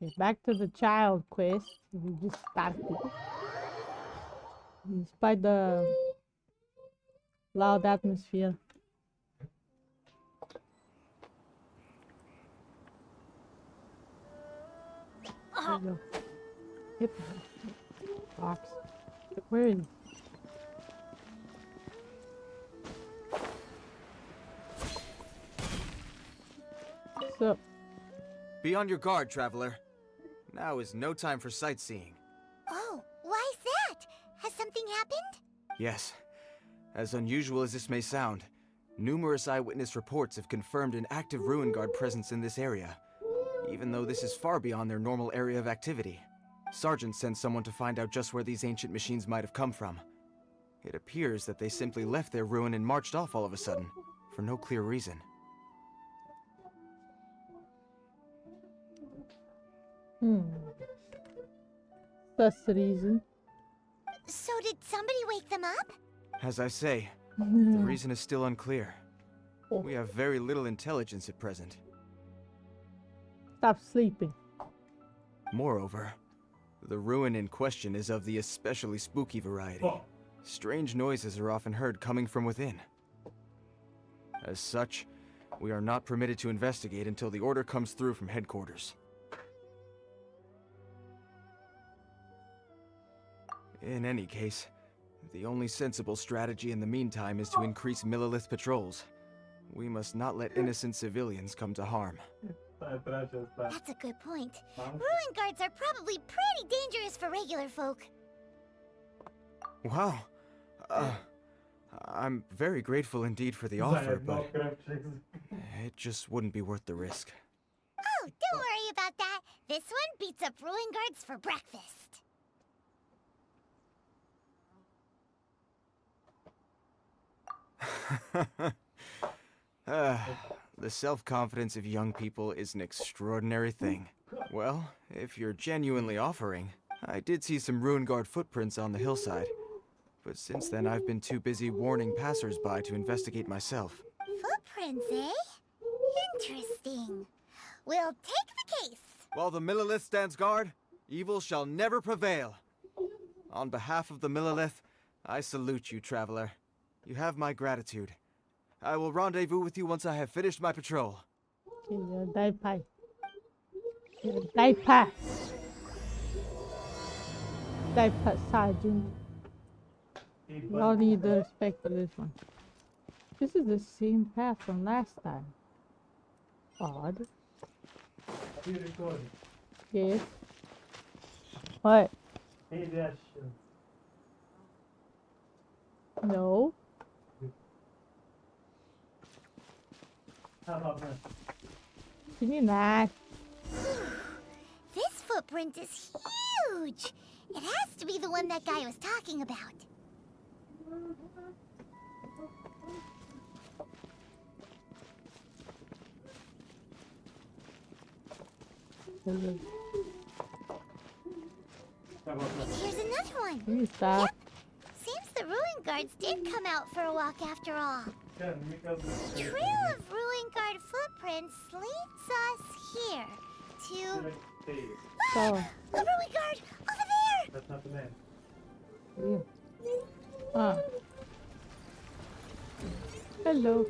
Okay, back to the child quest. We just started. Despite the loud atmosphere. There you go. Hip box. Where is it? What's up? Be on your guard, traveler. Now is no time for sightseeing. Oh, why's that? Has something happened? Yes. As unusual as this may sound, numerous eyewitness reports have confirmed an active ruin guard presence in this area, even though this is far beyond their normal area of activity. Sergeant sent someone to find out just where these ancient machines might have come from. It appears that they simply left their ruin and marched off all of a sudden, for no clear reason. That's the reason. So did somebody wake them up? As I say, the reason is still unclear. We have very little intelligence at present. Stop sleeping. Moreover, the ruin in question is of the especially spooky variety. Strange noises are often heard coming from within. As such, we are not permitted to investigate until the order comes through from headquarters. In any case, the only sensible strategy in the meantime is to increase Millilith patrols. We must not let innocent civilians come to harm. That's a good point. Ruin guards are probably pretty dangerous for regular folk. Wow. I'm very grateful indeed for the offer, but it just wouldn't be worth the risk. Oh, don't worry about that. This one beats up ruin guards for breakfast. The self-confidence of young people is an extraordinary thing. Well, if you're genuinely offering, I did see some ruin guard footprints on the hillside. But since then, I've been too busy warning passers-by to investigate myself. Footprints, eh? Interesting. We'll take the case. While the Millilith stands guard, evil shall never prevail. On behalf of the Millilith, I salute you, traveler. You have my gratitude. I will rendezvous with you once I have finished my patrol. Die pass. Die pass, Sergeant. We all need the respect for this one. This is the same path from last time. Odd. Yes. What? No. Can you not? This footprint is huge. It has to be the one that guy was talking about. Here's another one. Can you stop? Yep. Seems the ruin guards did come out for a walk after all. Trail of ruin guard footprints leads us here to... So. A ruin guard! Over there! That's not the name. Yeah. Ah. Hello.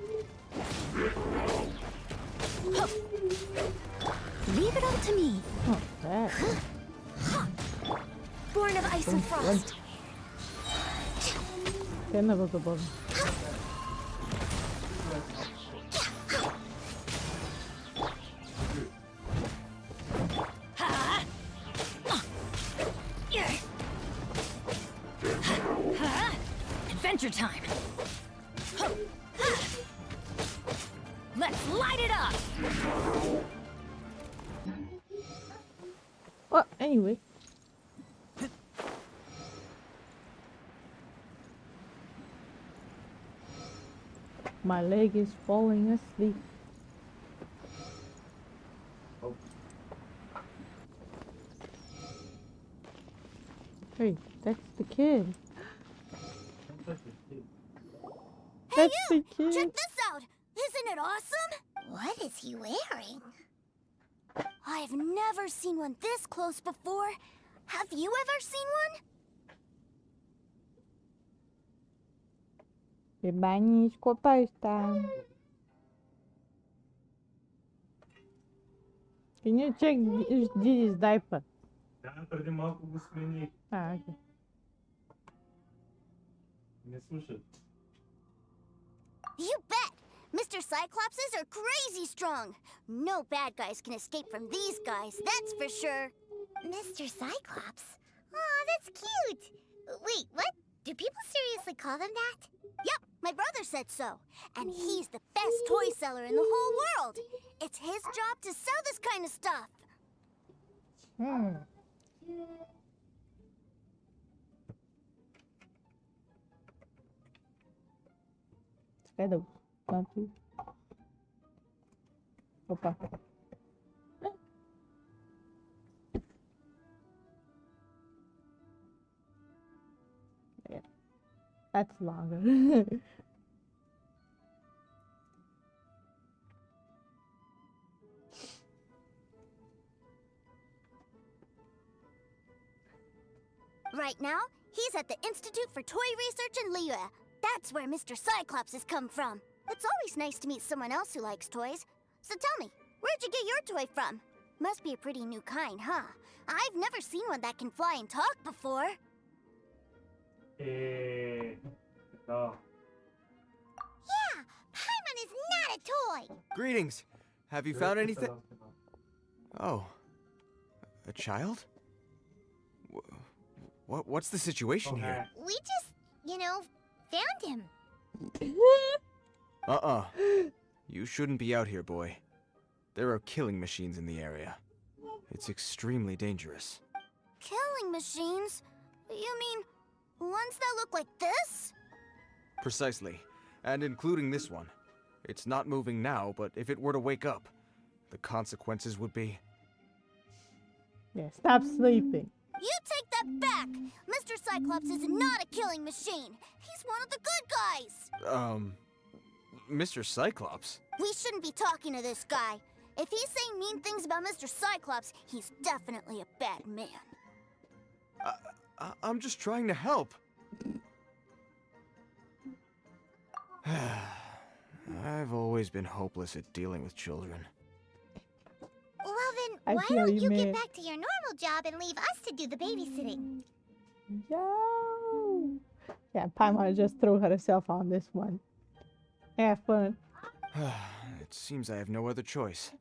Leave it all to me. Oh, that. Born of ice and frost. Can never go above. Adventure time. Let's light it up. Well, anyway. My leg is falling asleep. Oh. Hey, that's the kid. Hey That's you! the kid. Check this out! Isn't it awesome? What is he wearing? I've never never seen one this close before. Have you ever seen one? Ебанишко там. Can you check Didi's diaper? Да, преди малко го смених. Okay. Не слушат. You bet! Mr. Cyclopses are crazy strong. No bad guys can escape from these guys, that's for sure. Mr. Cyclops? Aw, that's cute. Wait, what? Do people seriously call them that? Yep, my brother said so. And he's the best toy seller in the whole world. It's his job to sell this kind of stuff. Cadê o canto? Opa. Yeah. That's longer. Right now, he's at the Institute for Toy Research in Liyue. That's where Mr. Cyclops has come from. It's always nice to meet someone else who likes toys. So tell me, where'd you get your toy from? Must be a pretty new kind, huh? I've never seen one that can fly and talk before. Да. Yeah, Paimon is not a toy. Greetings. Have you found anything? Oh. A child? What's the situation here? We just, found him. Uh-uh. You shouldn't be out here, boy. There are killing machines in the area. It's extremely dangerous. Killing machines? You mean ones that look like this? Precisely. And including this one. It's not moving now, but if it were to wake up, the consequences would be... Yeah, stop sleeping. You take that back! Mr. Cyclops is not a killing machine. He's one of the good guys. Mr. Cyclops? We shouldn't be talking to this guy. If he's saying mean things about Mr. Cyclops, he's definitely a bad man. I'm just trying to help. I've always been hopeless at dealing with children. Well then, I why feel don't you, you man. get back to your normal job and leave us to do the babysitting? Yo. Yeah, Paimon just threw herself on this one. Have fun. It seems I have no other choice.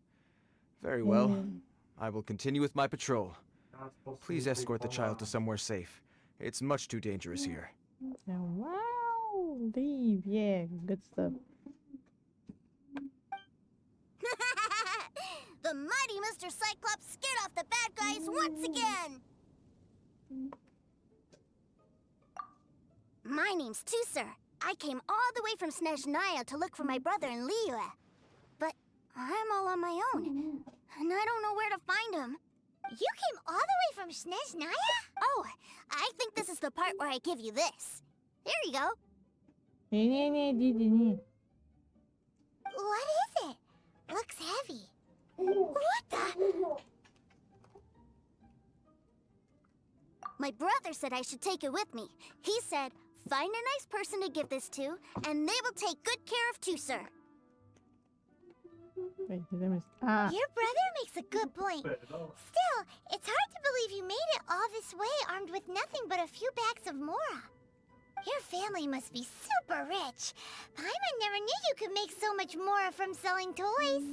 Very well. I will continue with my patrol. Please escort the child to somewhere safe. It's much too dangerous here. Wow. Leave. Yeah, good stuff. The mighty Mr. Cyclops scared off the bad guys once again! My name's Tusser. I came all the way from Snezhnaya to look for my brother in Liyue. But I'm all on my own, and I don't know where to find him. You came all the way from Snezhnaya? Oh, I think this is the part where I give you this. Here you go. What is it? Looks heavy. What the? My brother said I should take it with me. He said, find a nice person to give this to, and they will take good care of Tusser. Wait, let me... Ah. Your brother makes a good point. Still, it's hard to believe you made it all this way armed with nothing but a few bags of mora. Your family must be super rich. Paimon never knew you could make so much mora from selling toys.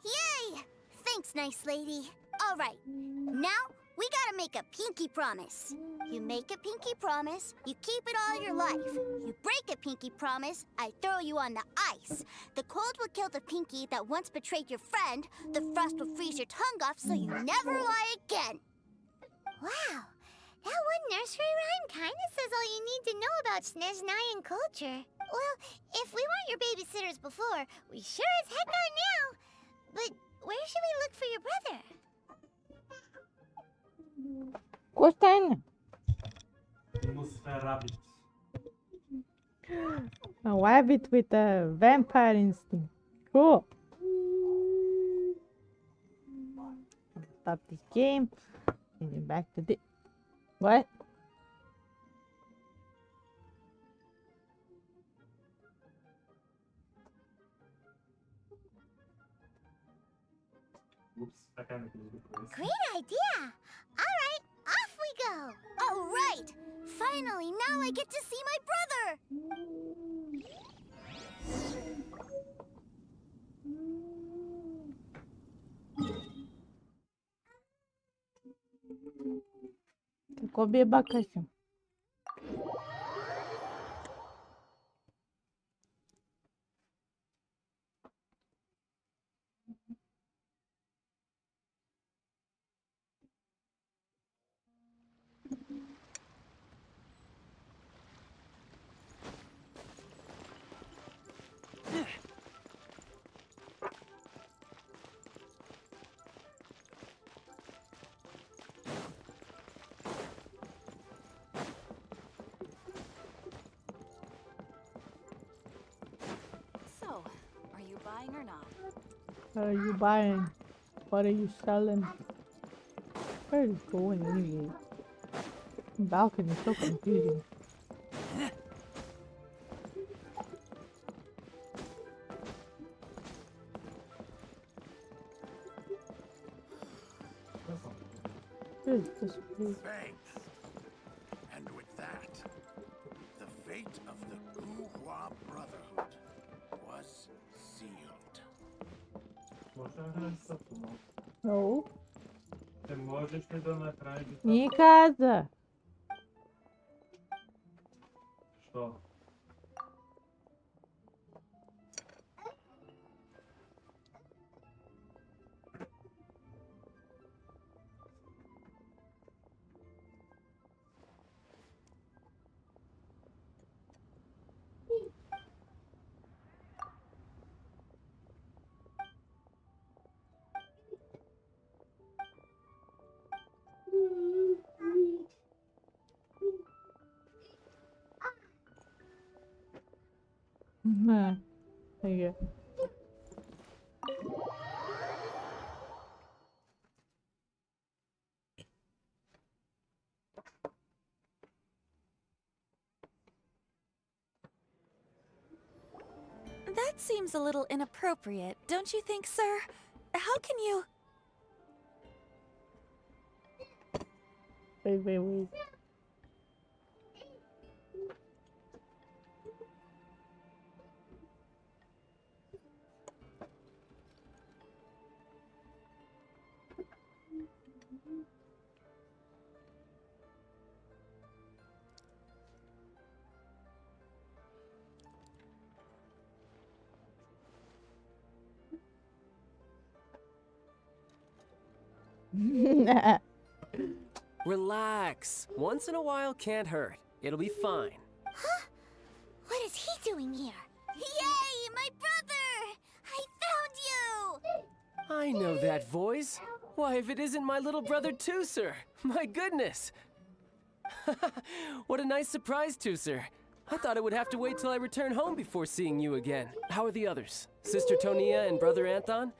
Yay! Thanks, nice lady. All right, now we gotta make a pinky promise. You make a pinky promise, you keep it all your life. You break a pinky promise, I throw you on the ice. The cold will kill the pinky that once betrayed your friend. The frost will freeze your tongue off so you never lie again. Wow, that one nursery rhyme kinda says all you need to know about Snezhnayan culture. Well, if we weren't your babysitters before, we sure as heck are now. But where should we look for your brother? Gostei. Rabbit. A rabbit with a vampire instinct. Cool. stop this game. And then back to the... What? Oops, I kind of did it. Great idea! Alright, off we go! Alright! Finally, now I get to see my brother! Какой бакасим? So, are you buying or not? What are you buying? What are you selling? Where is it going anyway? Balcony is so confusing. What is this place? Thanks. And with that, the fate of the Guhua Brotherhood was sealed. Можно стопнул. No. Ты можешь мне до накрая. Не casa. Что? Nah. There you go. That seems a little inappropriate, don't you think, sir? How can you... Wait. Relax. Once in a while can't hurt. It'll be fine. Huh? What is he doing here? Yay, my brother! I found you! I know that voice. Why, if it isn't my little brother Tooser. My goodness. What a nice surprise, Tooser. I thought I would have to wait till I return home before seeing you again. How are the others? Sister Tonia and Brother Anthon?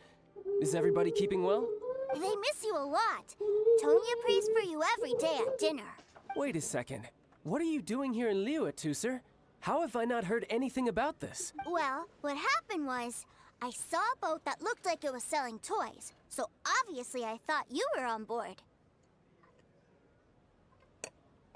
Is everybody keeping well? They miss you a lot. Tonya prays for you every day at dinner. Wait a second. What are you doing here in Liyue, Tooser? How have I not heard anything about this? Well, what happened was, I saw a boat that looked like it was selling toys, so obviously I thought you were on board.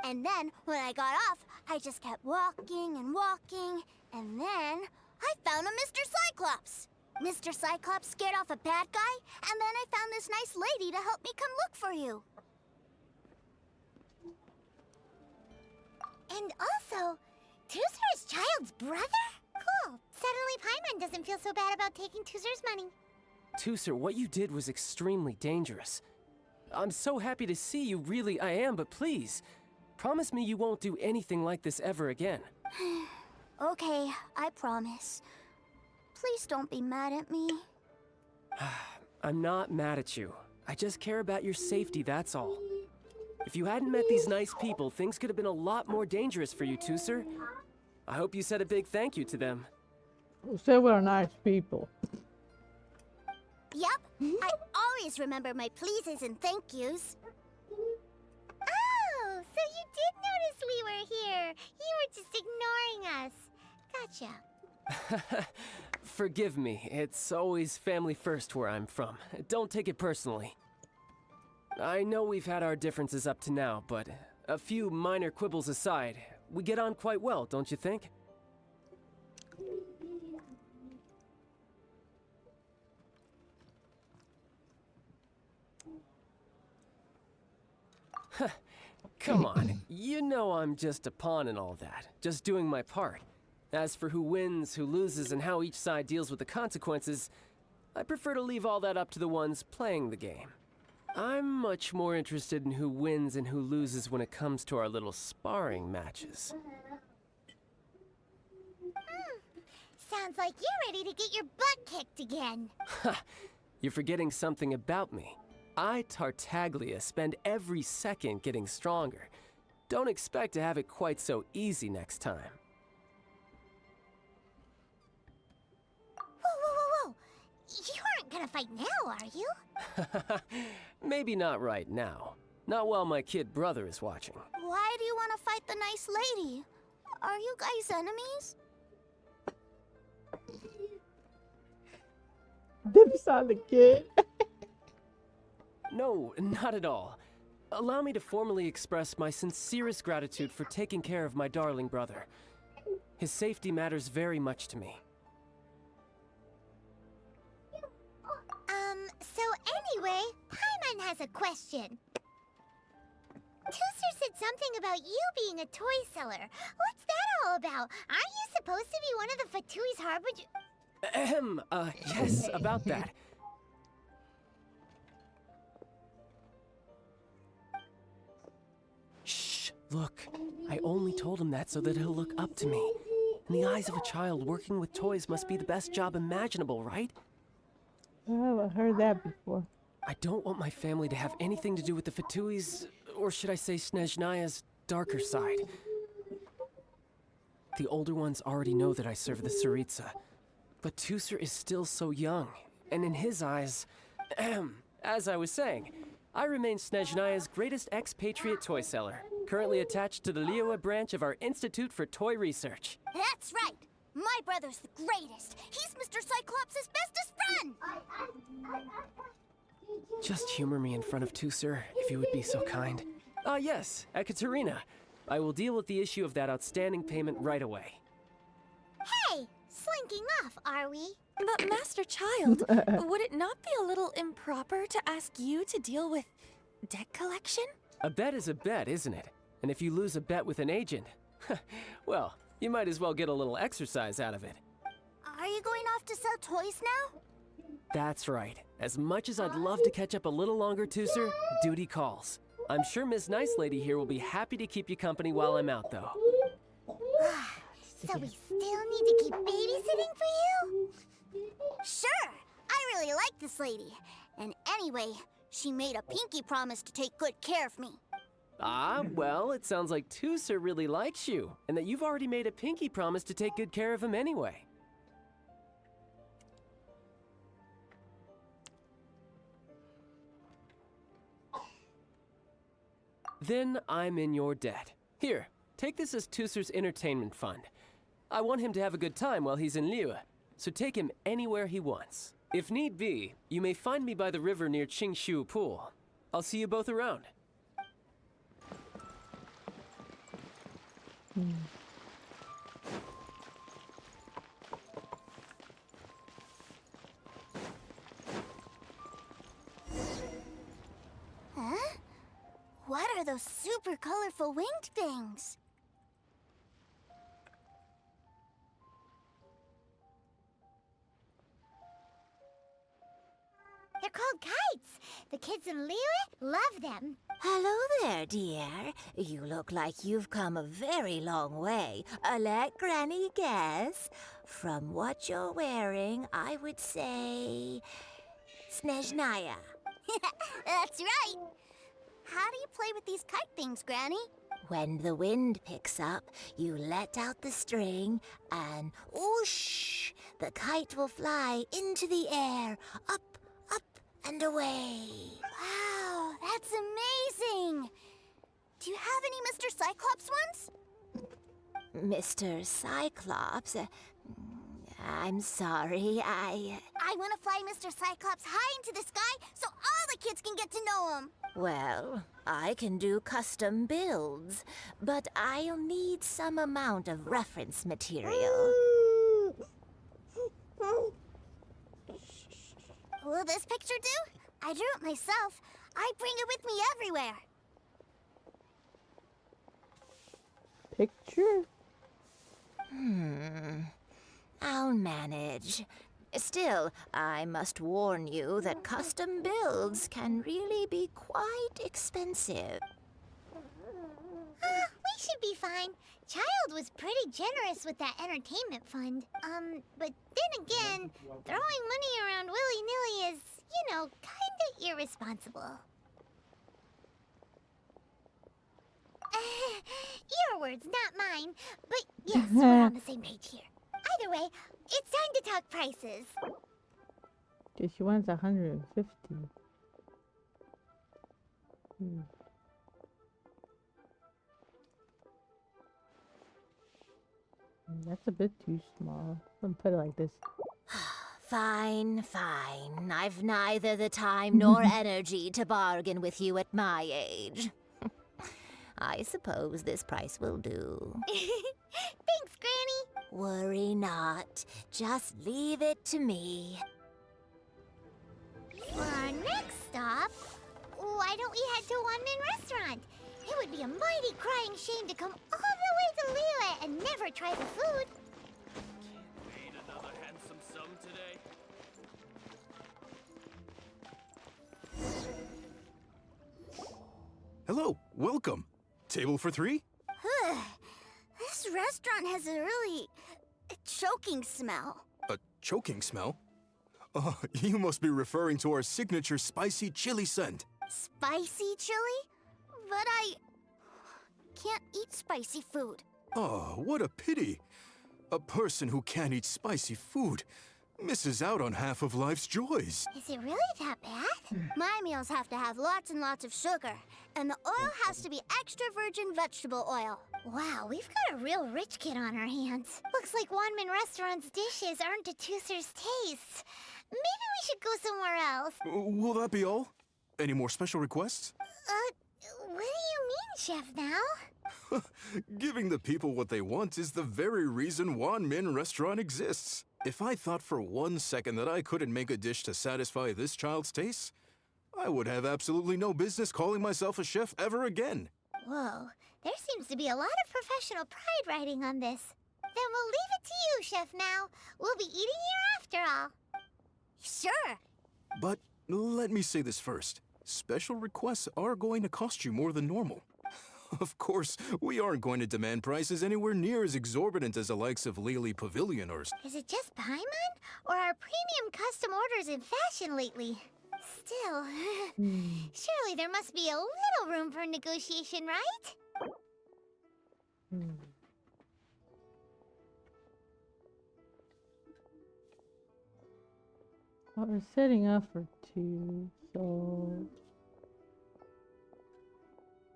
And then, when I got off, I just kept walking and walking, and then I found a Mr. Cyclops. Mr. Cyclops scared off a bad guy, and then I found this nice lady to help me come look for you. And also, Tooser is Childe's brother? Cool. Suddenly Paimon doesn't feel so bad about taking Tooser's money. Tooser, what you did was extremely dangerous. I'm so happy to see you, really I am, but please, promise me you won't do anything like this ever again. Okay, I promise. Please don't be mad at me. I'm not mad at you. I just care about your safety, that's all. If you hadn't met these nice people, things could have been a lot more dangerous for you, Tooser. I hope you said a big thank you to them. Who said we're nice people? Yep, I always remember my pleases and thank yous. Oh, so you did notice we were here. You were just ignoring us. Gotcha. Forgive me, it's always family first where I'm from. Don't take it personally. I know we've had our differences up to now, but a few minor quibbles aside, we get on quite well, don't you think? Come on, you know I'm just a pawn and all that, just doing my part. As for who wins, who loses, and how each side deals with the consequences, I prefer to leave all that up to the ones playing the game. I'm much more interested in who wins and who loses when it comes to our little sparring matches. Sounds like you're ready to get your butt kicked again. Ha! You're forgetting something about me. I, Tartaglia, spend every second getting stronger. Don't expect to have it quite so easy next time. Whoa. You aren't gonna fight now, are you? Maybe not right now. Not while my kid brother is watching. Why do you want to fight the nice lady? Are you guys enemies? Dips on the kid. No, not at all. Allow me to formally express my sincerest gratitude for taking care of my darling brother. His safety matters very much to me. So anyway, Paimon has a question. Tooser said something about you being a toy seller. What's that all about? Aren't you supposed to be one of the Fatui's harbinger? Yes, about that. Shh, look. I only told him that so that he'll look up to me. In the eyes of a child, working with toys must be the best job imaginable, right? Oh, I've heard that before. I don't want my family to have anything to do with the Fatui's, or should I say Snezhnaya's, darker side. The older ones already know that I serve the Tsaritsa, but Tooser is still so young, and in his eyes, as I was saying, I remain Snezhnaya's greatest expatriate toy seller, currently attached to the Liyue branch of our Institute for Toy Research. That's right. My brother's the greatest. He's Mr. Cyclops' bestest friend. Just humor me in front of Tooser, if you would be so kind. Yes, Ekaterina. I will deal with the issue of that outstanding payment right away. Hey, slinking off, are we? But Master Childe, would it not be a little improper to ask you to deal with debt collection? A bet is a bet, isn't it? And if you lose a bet with an agent, well, you might as well get a little exercise out of it. Are you going off to sell toys now? That's right. As much as I'd love to catch up a little longer, Tooser, duty calls. I'm sure Miss Nice Lady here will be happy to keep you company while I'm out, though. So we still need to keep babysitting for you? Sure! I really like this lady. And anyway, she made a pinky promise to take good care of me. Ah, well, it sounds like Tooser really likes you, and that you've already made a pinky promise to take good care of him anyway. Then I'm in your debt. Here, take this as Tooser's entertainment fund. I want him to have a good time while he's in Liyue, so take him anywhere he wants. If need be, you may find me by the river near Qingshu Pool. I'll see you both around. Huh? What are those super colorful winged things? They're called kites. The kids in Liyue love them. Hello there, dear. You look like you've come a very long way. Let Granny guess. From what you're wearing, I would say... Snezhnaya. That's right. How do you play with these kite things, Granny? When the wind picks up, you let out the string and whoosh! The kite will fly into the air, up, and away. Wow, that's amazing! Do you have any Mr. Cyclops ones? Mr. Cyclops, I'm sorry, I want to fly Mr. Cyclops high into the sky so all the kids can get to know him. Well, I can do custom builds, but I'll need some amount of reference material. Will this picture do? I drew it myself. I bring it with me everywhere. Picture? I'll manage. Still, I must warn you that custom builds can really be quite expensive. We should be fine. Childe was pretty generous with that entertainment fund. But then again, throwing money around willy-nilly is, kinda irresponsible. Your words, not mine. But yes, we're on the same page here. Either way, it's time to talk prices. Okay, she wants 150. That's a bit too small. Let me put it like this. Fine, fine. I've neither the time nor energy to bargain with you at my age. I suppose this price will do. Thanks, Granny. Worry not. Just leave it to me. For our next stop, why don't we head to One Man Restaurant? It would be a mighty crying shame to come all the way to Liyue and never try the food. Ain't another handsome sum today. Hello, welcome. Table for three? This restaurant has a really choking smell. A choking smell? Oh, you must be referring to our signature spicy chili scent. Spicy chili? But I can't eat spicy food. Oh, what a pity. A person who can't eat spicy food misses out on half of life's joys. Is it really that bad? My meals have to have lots and lots of sugar, and the oil has to be extra virgin vegetable oil. Wow, we've got a real rich kid on our hands. Looks like One Man Restaurant's dishes aren't to Tooser's taste. Maybe we should go somewhere else. Will that be all? Any more special requests? What do you mean, Chef now? Giving the people what they want is the very reason Wan Min Restaurant exists. If I thought for 1 second that I couldn't make a dish to satisfy this child's tastes, I would have absolutely no business calling myself a chef ever again. Whoa, there seems to be a lot of professional pride riding on this. Then we'll leave it to you, Chef Mao. We'll be eating here after all. Sure. But let me say this first. Special requests are going to cost you more than normal. Of course, we aren't going to demand prices anywhere near as exorbitant as the likes of Lily Pavilion or... Is it just Paimon? Or are premium custom orders in fashion lately? Still, surely there must be a little room for negotiation, right? Well, we're setting up for 2, so...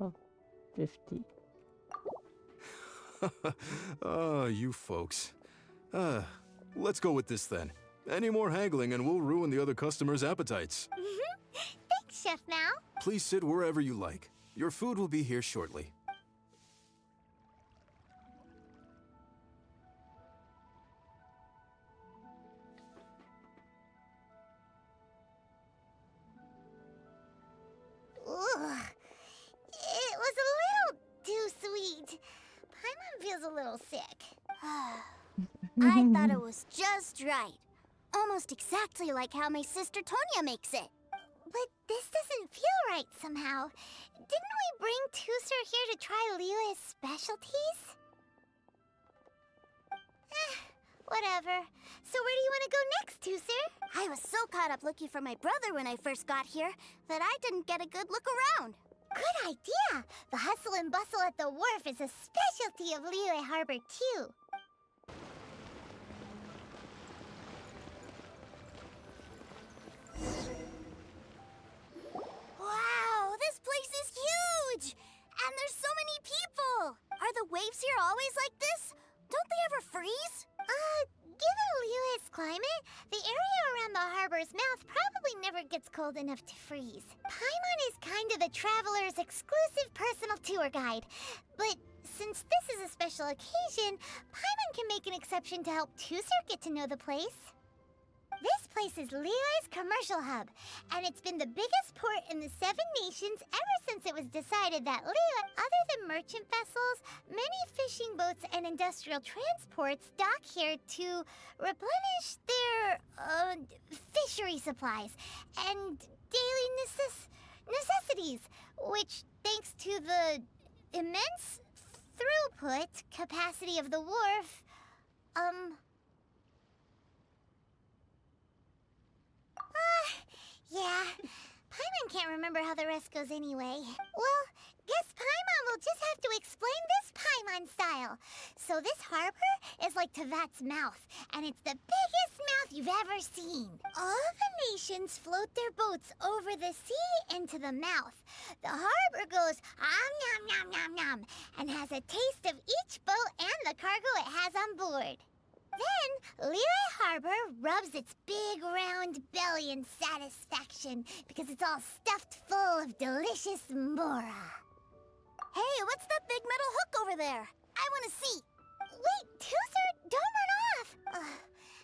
Oh, 50. You folks. Let's go with this then. Any more haggling and we'll ruin the other customers' appetites. Thanks, Chef Mao. Please sit wherever you like. Your food will be here shortly. Ugh. It was a little too sweet. Paimon feels a little sick. I thought it was just right. Almost exactly like how my sister Tonya makes it. But this doesn't feel right somehow. Didn't we bring Tooser here to try Liyue's specialties? Whatever. So where do you want to go next, Tooser? I was so caught up looking for my brother when I first got here that I didn't get a good look around. Good idea! The hustle and bustle at the wharf is a specialty of Liyue Harbor, too. cold enough to freeze. Paimon is kind of the traveler's exclusive personal tour guide. But since this is a special occasion, Paimon can make an exception to help Tusser get to know the place. This place is Liyue's commercial hub, and it's been the biggest port in the Seven Nations ever since it was decided that Liyue, other than merchant vessels, many fishing boats and industrial transports dock here to replenish their, fishery supplies and daily necessities, which, thanks to the immense throughput capacity of the wharf, yeah. Paimon can't remember how the rest goes anyway. Well, guess Paimon will just have to explain this Paimon style. So this harbor is like Tevat's mouth, and it's the biggest mouth you've ever seen. All the nations float their boats over the sea into the mouth. The harbor goes nom nom nom nom and has a taste of each boat and the cargo it has on board. Then, Liyue Harbor rubs its big round belly in satisfaction because it's all stuffed full of delicious mora. Hey, what's that big metal hook over there? I want to see. Wait, Tusser, don't run off!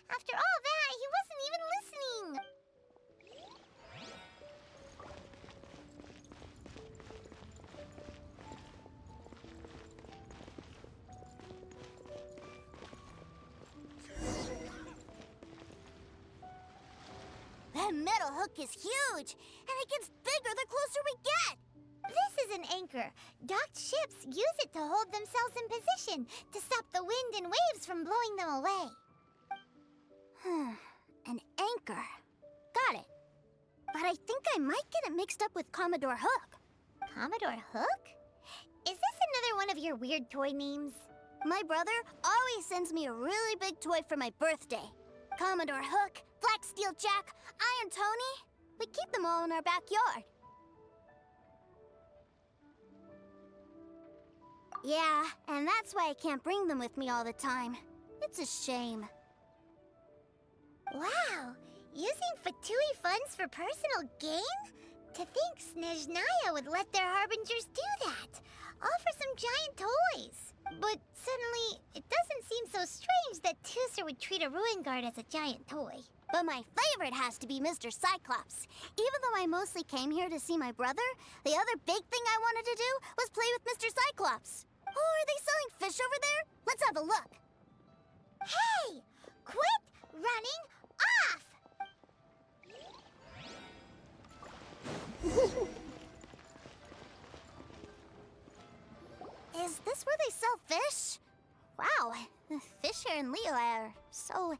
After all that, he wasn't even listening. That metal hook is huge, and it gets bigger the closer we get. This is an anchor. Docked ships use it to hold themselves in position to stop the wind and waves from blowing them away. An anchor. Got it. But I think I might get it mixed up with Commodore Hook. Commodore Hook? Is this another one of your weird toy names? My brother always sends me a really big toy for my birthday. Commodore Hook, Black Steel Jack, Iron Tony. We keep them all in our backyard. Yeah, and that's why I can't bring them with me all the time. It's a shame. Wow! Using Fatui funds for personal gain? To think Snezhnaya would let their harbingers do that. All for some giant toys. But suddenly, it doesn't seem so strange that Tusser would treat a ruin guard as a giant toy. But my favorite has to be Mr. Cyclops. Even though I mostly came here to see my brother, the other big thing I wanted to do was play with Mr. Cyclops. Oh, are they selling fish over there? Let's have a look. Hey! Quit running off! Is this where they sell fish? Wow, the fish here in Liyue are so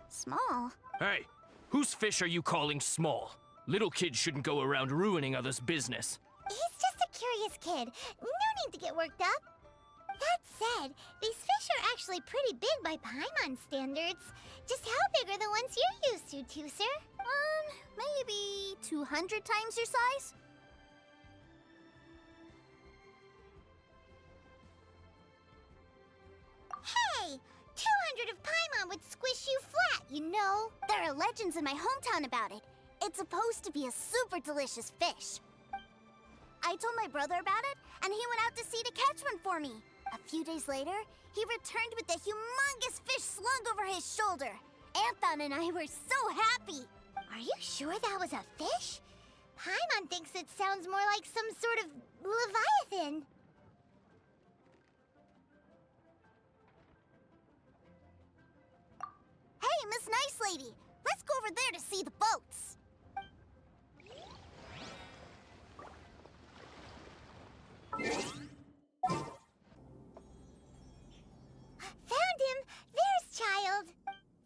small. Hey, whose fish are you calling small? Little kids shouldn't go around ruining others' business. He's just a curious kid. No need to get worked up. That said, these fish are actually pretty big by Paimon standards. Just how big are the ones you're used to, Tusser? Maybe 200 times your size? Hey! 200 of Paimon would squish you flat, you know. There are legends in my hometown about it. It's supposed to be a super delicious fish. I told my brother about it, and he went out to sea to catch one for me. A few days later, he returned with a humongous fish slung over his shoulder. Anthon and I were so happy. Are you sure that was a fish? Paimon thinks it sounds more like some sort of leviathan. Hey, Miss Nice Lady, let's go over there to see the boats. Found him! There's Childe!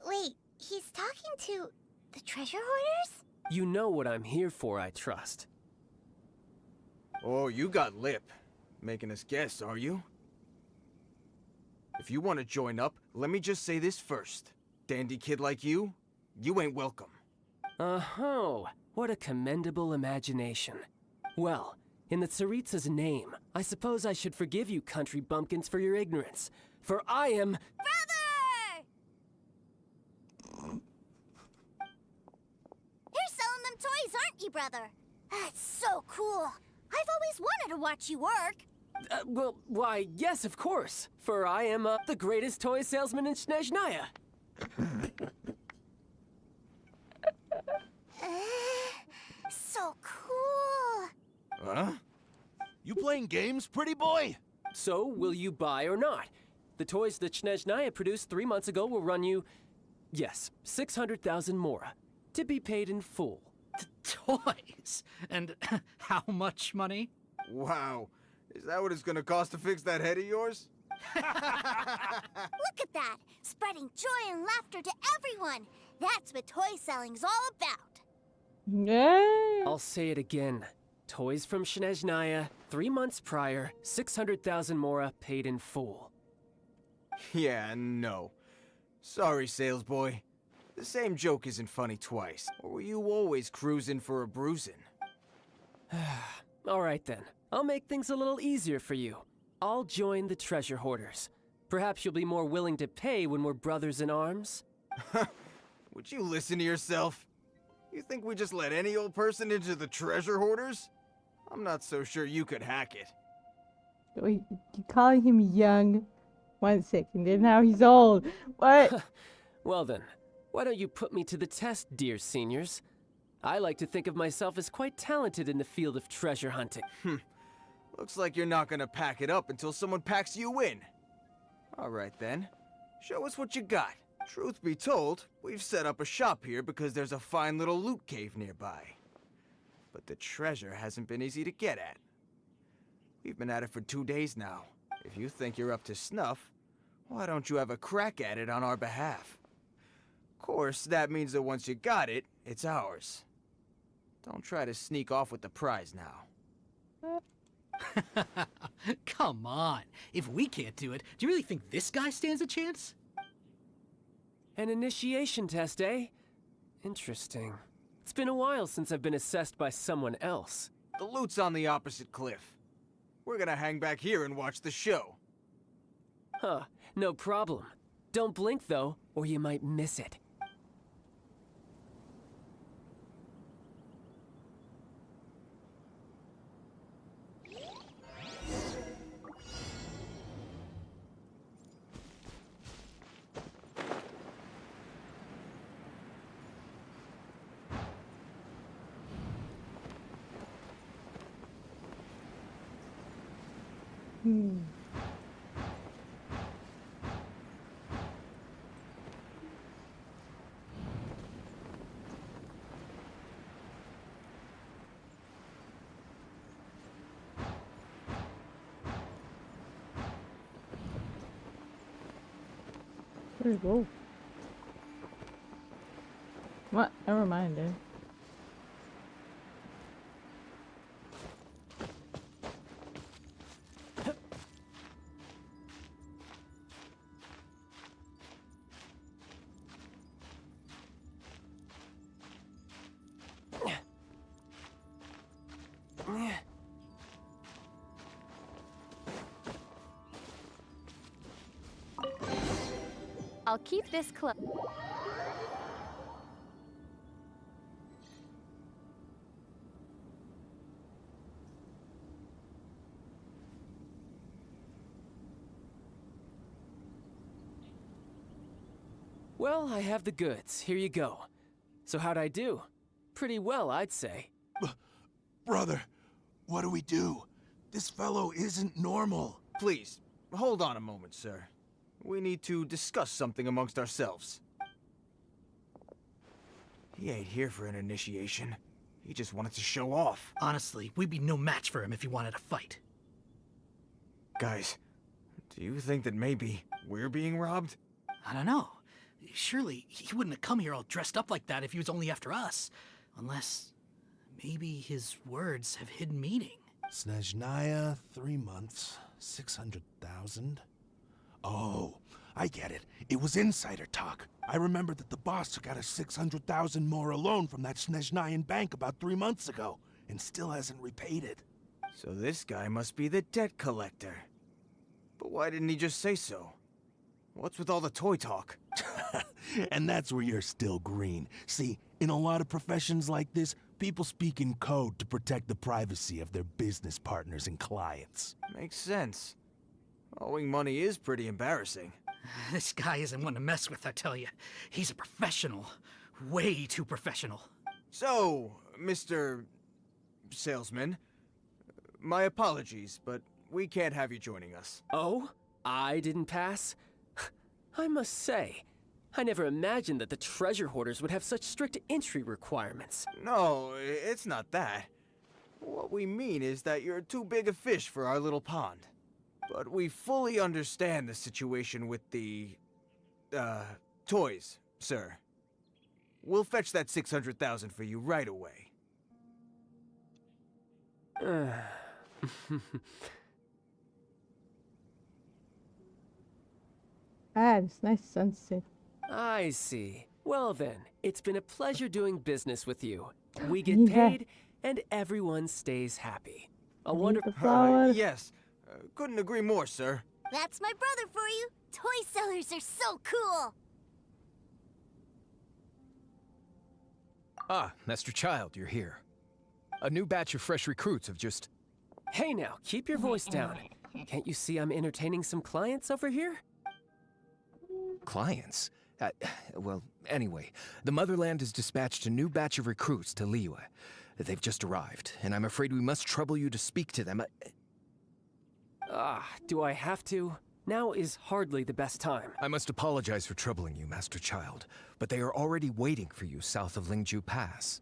Wait, he's talking to the treasure hoarders? You know what I'm here for, I trust. Oh, you got lip. Making us guess, are you? If you want to join up, let me just say this first. Dandy kid like you ain't welcome. Oh, what a commendable imagination. Well, in the Tsaritsa's name, I suppose I should forgive you country bumpkins for your ignorance, for I am... Brother! You're selling them toys, aren't you, brother. That's so cool. I've always wanted to watch you work. Well, why, yes, of course. For I am, the greatest toy salesman in Snezhnaya. So cool. Huh? You playing games, pretty boy? So, will you buy or not? The toys that Snezhnaya produced 3 months ago will run you, yes, 600,000 mora, to be paid in full. Toys? And how much money? Wow. Is that what it's gonna cost to fix that head of yours? Look at that. Spreading joy and laughter to everyone. That's what toy selling's all about. Yeah. I'll say it again. Toys from Snezhnaya, 3 months prior, 600,000 mora paid in full. Yeah, no. Sorry, sales boy. The same joke isn't funny twice. Or were you always cruising for a bruising? All right then. I'll make things a little easier for you. I'll join the treasure hoarders. Perhaps you'll be more willing to pay when we're brothers in arms? Would you listen to yourself? You think we just let any old person into the treasure hoarders? I'm not so sure you could hack it. Wait, you're calling him young? 1 second, and now he's old. What? Well then, why don't you put me to the test, dear seniors? I like to think of myself as quite talented in the field of treasure hunting. Looks like you're not gonna pack it up until someone packs you in. All right then. Show us what you got. Truth be told, we've set up a shop here because there's a fine little loot cave nearby. But the treasure hasn't been easy to get at. We've been at it for 2 days now. If you think you're up to snuff, why don't you have a crack at it on our behalf? Of course, that means that once you got it, it's ours. Don't try to sneak off with the prize now. Come on. If we can't do it, do you really think this guy stands a chance? An initiation test, eh? Interesting. It's been a while since I've been assessed by someone else. The loot's on the opposite cliff. We're gonna hang back here and watch the show. Huh, no problem. Don't blink though, or you might miss it. Where'd it go? What? Never mind, dude. I'll keep this close. Well, I have the goods. Here you go. So how'd I do? Pretty well, I'd say. Brother, what do we do? This fellow isn't normal. Please, hold on a moment, sir. We need to discuss something amongst ourselves. He ain't here for an initiation. He just wanted to show off. Honestly, we'd be no match for him if he wanted to fight. Guys, do you think that maybe we're being robbed? I don't know. Surely he wouldn't have come here all dressed up like that if he was only after us. Unless maybe his words have hidden meaning. Snezhnaya, 3 months, 600,000. Oh, I get it. It was insider talk. I remember that the boss took out a 600,000 more loan from that Snezhnayan bank about 3 months ago, and still hasn't repaid it. So this guy must be the debt collector. But why didn't he just say so? What's with all the toy talk? And that's where you're still green. See, in a lot of professions like this, people speak in code to protect the privacy of their business partners and clients. Makes sense. Owing money is pretty embarrassing. This guy isn't one to mess with, I tell you. He's a professional. Way too professional. So, Mr. Salesman, my apologies, but we can't have you joining us. Oh? I didn't pass? I must say, I never imagined that the treasure hoarders would have such strict entry requirements. No, it's not that. What we mean is that you're too big a fish for our little pond. But we fully understand the situation with the, toys, sir. We'll fetch that 600,000 for you right away. Ah, it's nice sunset. I see. Well then, it's been a pleasure doing business with you. We get Yeah. paid, and everyone stays happy. A Need wonderful... the flower. Yes. Couldn't agree more, sir. That's my brother for you. Toy sellers are so cool. Ah, Master Childe, you're here. A new batch of fresh recruits have just... Hey now, keep your voice down. Can't you see I'm entertaining some clients over here? Clients? Well, anyway, the Motherland has dispatched a new batch of recruits to Liyue. They've just arrived, and I'm afraid we must trouble you to speak to them. Do I have to? Now is hardly the best time. I must apologize for troubling you, Master Childe, but they are already waiting for you south of Lingju Pass.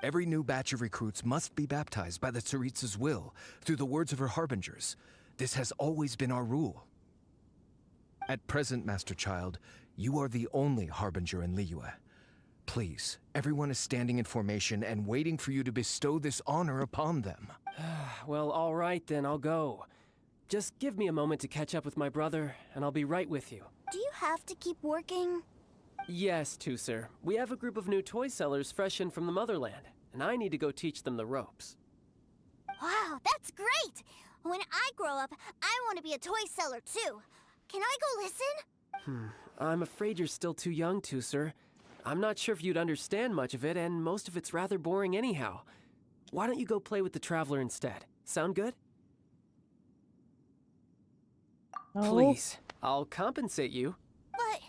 Every new batch of recruits must be baptized by the Tsaritsa's will, through the words of her harbingers. This has always been our rule. At present, Master Childe, you are the only harbinger in Liyue. Please, everyone is standing in formation and waiting for you to bestow this honor upon them. Well, all right then, I'll go. Just give me a moment to catch up with my brother, and I'll be right with you. Do you have to keep working? Yes, sir. We have a group of new toy sellers fresh in from the Motherland, and I need to go teach them the ropes. Wow, that's great! When I grow up, I want to be a toy seller too. Can I go listen? I'm afraid you're still too young to, sir. I'm not sure if you'd understand much of it, and most of it's rather boring anyhow. Why don't you go play with the Traveler instead? Sound good? No. Please, I'll compensate you. But...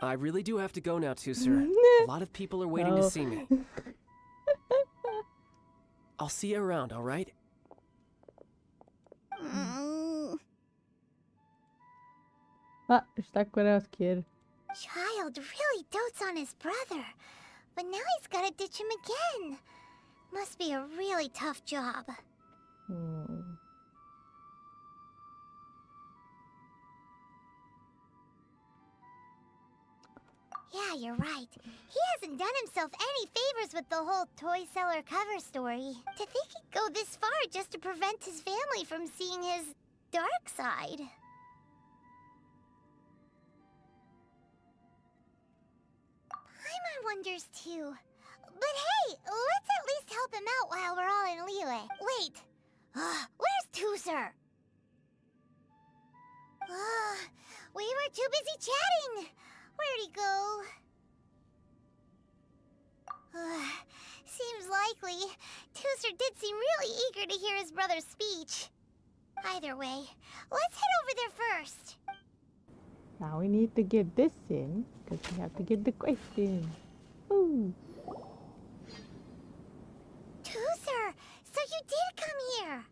I really do have to go now, sir. A lot of people are waiting No. to see me. I'll see you around, all right? Ah, stuck with us, kid. Childe really dotes on his brother. But now he's gotta ditch him again. Must be a really tough job. Yeah, you're right. He hasn't done himself any favors with the whole toy seller cover story. To think he'd go this far just to prevent his family from seeing his dark side. Paimon wonders too. But hey, let's at least help him out while we're all in Liyue. Wait, where's Tuser? We were too busy chatting. Where'd he go? Seems likely. Tuser did seem really eager to hear his brother's speech. Either way, let's head over there first. Now we need to get this in, because we have to get the question. Ooh. Tuser, so you did come here.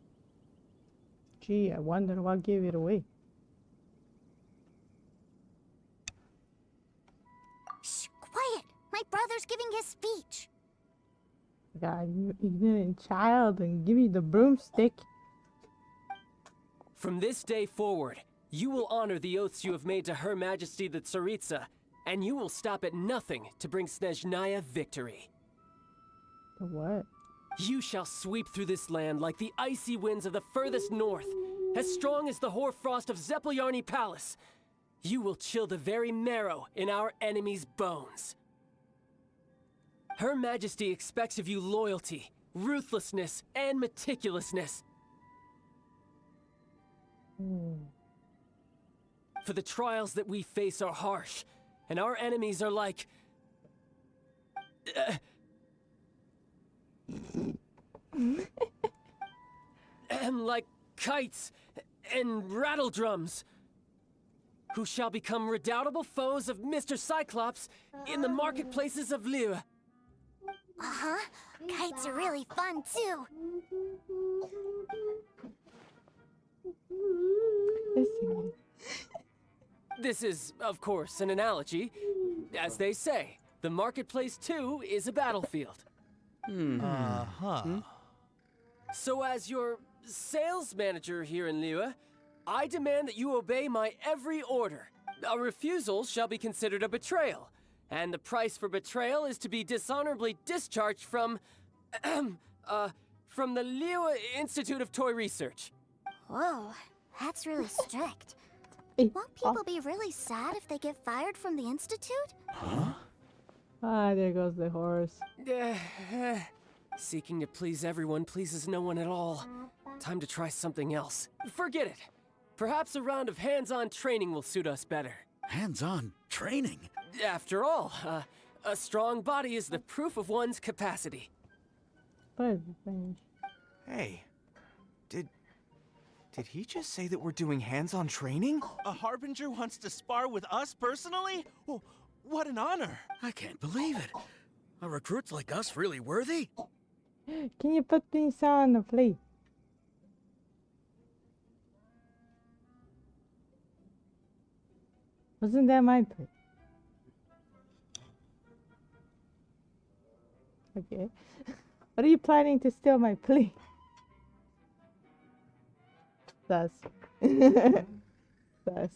Gee, I wonder what gave it away. Shh, quiet. My brother's giving his speech. God, you ignorant child, and give me the broomstick. From this day forward, you will honor the oaths you have made to Her Majesty the Tsaritsa, and you will stop at nothing to bring Snezhnaya victory. The what? You shall sweep through this land like the icy winds of the furthest north, as strong as the hoarfrost of Zeppeljärni Palace. You will chill the very marrow in our enemies' bones. Her Majesty expects of you loyalty, ruthlessness, and meticulousness. For the trials that we face are harsh, and our enemies are like... like kites and rattle drums, who shall become redoubtable foes of Mr. Cyclops in the marketplaces of Liyue. Uh-huh. Kites are really fun, too. Listen. This is, of course, an analogy. As they say, the marketplace, too, is a battlefield. So as your sales manager here in Liyue, I demand that you obey my every order. A refusal shall be considered a betrayal, and the price for betrayal is to be dishonorably discharged from the Liyue Institute of Toy Research. Whoa, that's really strict. Won't people be really sad if they get fired from the Institute? Ah, there goes the horse. Seeking to please everyone pleases no one at all. Time to try something else. Forget it. Perhaps a round of hands-on training will suit us better. Hands-on training? After all, a strong body is the proof of one's capacity. But finish. Hey, did he just say that we're doing hands-on training? A Harbinger wants to spar with us personally? Oh, what an honor! I can't believe it. Are recruits like us really worthy? Can you put these on the plate? Wasn't that my plate? Okay. What are you planning to steal my plate? Sus. Sus.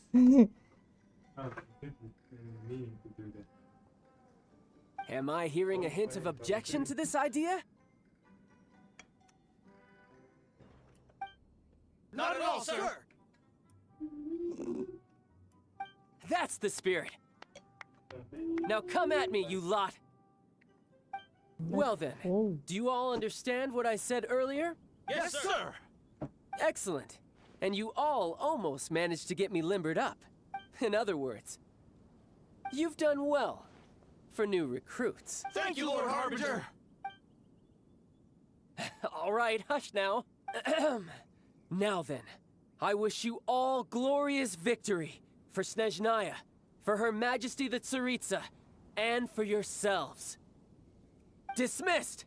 Am I hearing a hint of objection to this idea? Not at all, sir! That's the spirit. Now come at me, you lot. Well then, do you all understand what I said earlier? Yes, sir! Excellent. And you all almost managed to get me limbered up. In other words, you've done well for new recruits. Thank you, Lord Harbinger! All right, hush now. Now then, I wish you all glorious victory for Snezhnaya, for Her Majesty the Tsaritsa, and for yourselves. Dismissed!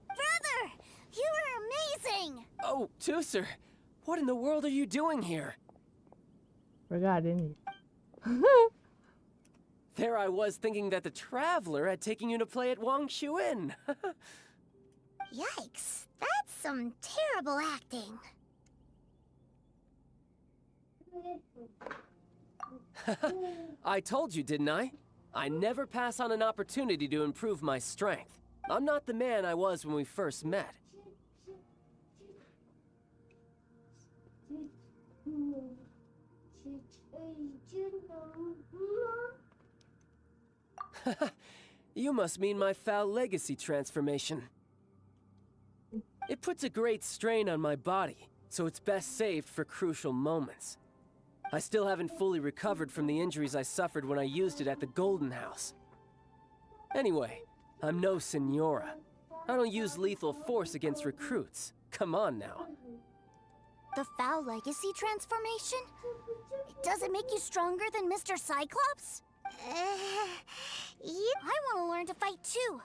Brother! You were amazing! Oh, Tusser, what in the world are you doing here? Forgot, didn't you? There I was thinking that the Traveler had taken you to play at Wang Shuin. Yikes, that's some terrible acting. I told you, didn't I? I never pass on an opportunity to improve my strength. I'm not the man I was when we first met. You must mean my foul legacy transformation. It puts a great strain on my body, so it's best saved for crucial moments. I still haven't fully recovered from the injuries I suffered when I used it at the Golden House. Anyway, I'm no Senora. I don't use lethal force against recruits. Come on now. The foul legacy transformation? Does it make you stronger than Mr. Cyclops? Yeah. I want to learn to fight too.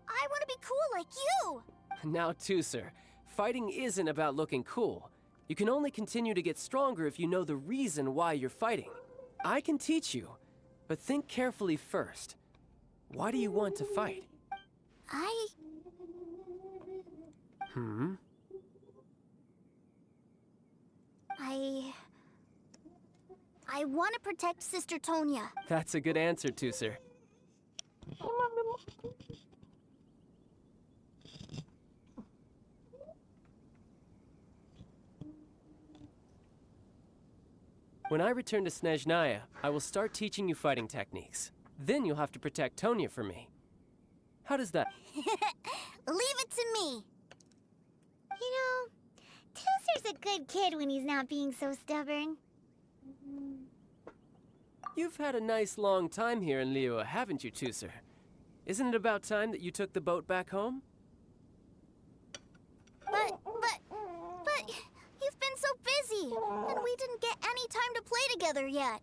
I want to be cool like you. Now, Tusser, fighting isn't about looking cool. You can only continue to get stronger if you know the reason why you're fighting. I can teach you, but think carefully first. Why do you want to fight? I want to protect Sister Tonya. That's a good answer, Tusser. When I return to Snezhnaya, I will start teaching you fighting techniques. Then you'll have to protect Tonya for me. How does that? Leave it to me. You know, Tusser's a good kid when he's not being so stubborn. You've had a nice long time here in Liyue, haven't you, Tusser? Isn't it about time that you took the boat back home? and we didn't get any time to play together yet.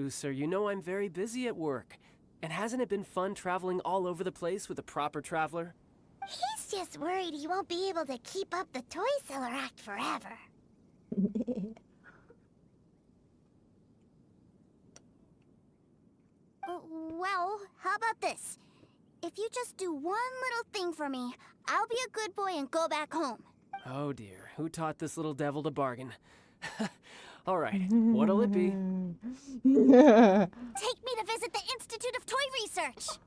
Sir, you know I'm very busy at work. And hasn't it been fun traveling all over the place with a proper traveler? He's just worried he won't be able to keep up the toy seller act forever. Well, how about this? If you just do one little thing for me, I'll be a good boy and go back home. Oh dear, who taught this little devil to bargain? All right, what'll it be? Take me to visit the Institute of Toy Research.